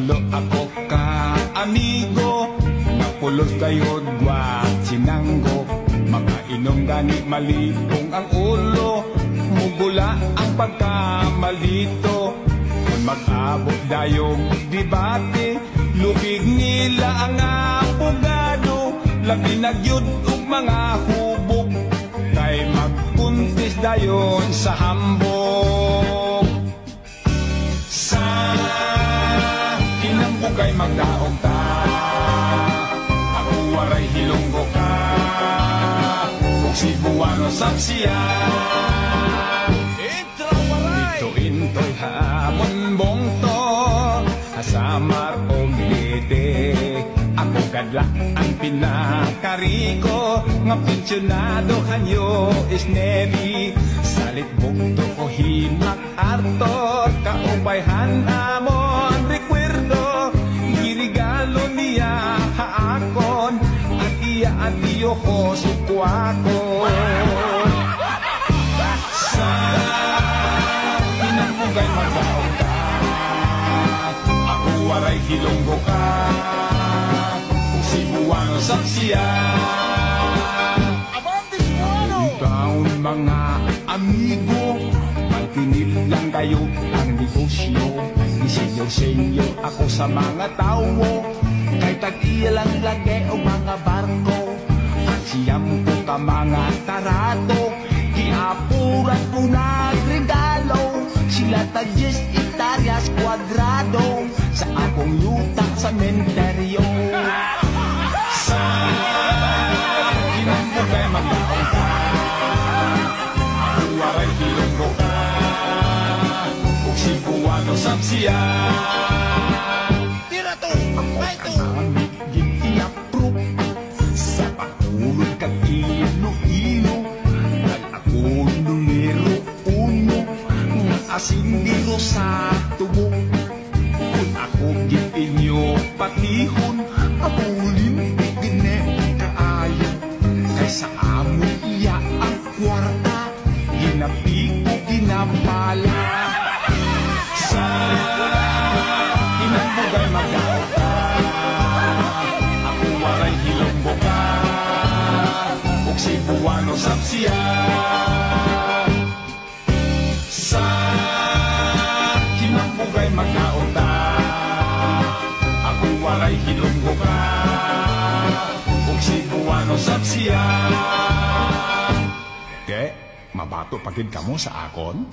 Tulo ako ka amigo, napulos kayod gwat sinanggo. Mga inom gani malipong ang ulo, mugula ang pagkamalito. Kung mag-abot dayog debate, lubig nila ang abogado. Labi nagyud og mga hubog, kay magpuntis dayon sa hambog. Sa kinambugay magdaog ta, ako waray hilonggo ka, kung Cebuano sapsiya. Dito intoy hamon bongto, asamar og lite. Ako kadla ang pinakariko, nga pensyonado hanyo is Navy. Salit bukto ko himak artor, kaupayhan amon recuerdo. Girigalo niya haakon, at iya at iyo ko sukwakon. Sa pinambugay magdaog ka, ako waray hilonggo ka, Cebuano sapsiya. Ikaw mga amigo, magtinil lang kayo ang negosyo. Isenyor-senyor ako sa mga tawo, kay tag-iya lang lagi o mga barko. At siyam ko ka mga tarato, kiapuran ko nagregalo. Sila tag-10 hektaryas kwadrado, sa akong yuta sa menteryo. Sa kinambugay magdaong ka, ako waray hilonggo ka, kung Cebuano sapsiya. Tira to! Ay to! Amig giti-approve sa pakulod kag ilo-ilo, kag ako numero 1 nga asindiro sa tubo. Kung ako gitinyo patihon, abulin gine kaayo, kay sa amon iya ang kwarta, ginapi ko ginapala. Sa kinambugay magdaog ka, ako waray hilonggo ka, kung Cebuano sapsiya. Sa kinambugay magdaog ka, ako waray hilonggo ka, kung Cebuano sapsiya. Ke, mabato pagid kamo sa akon?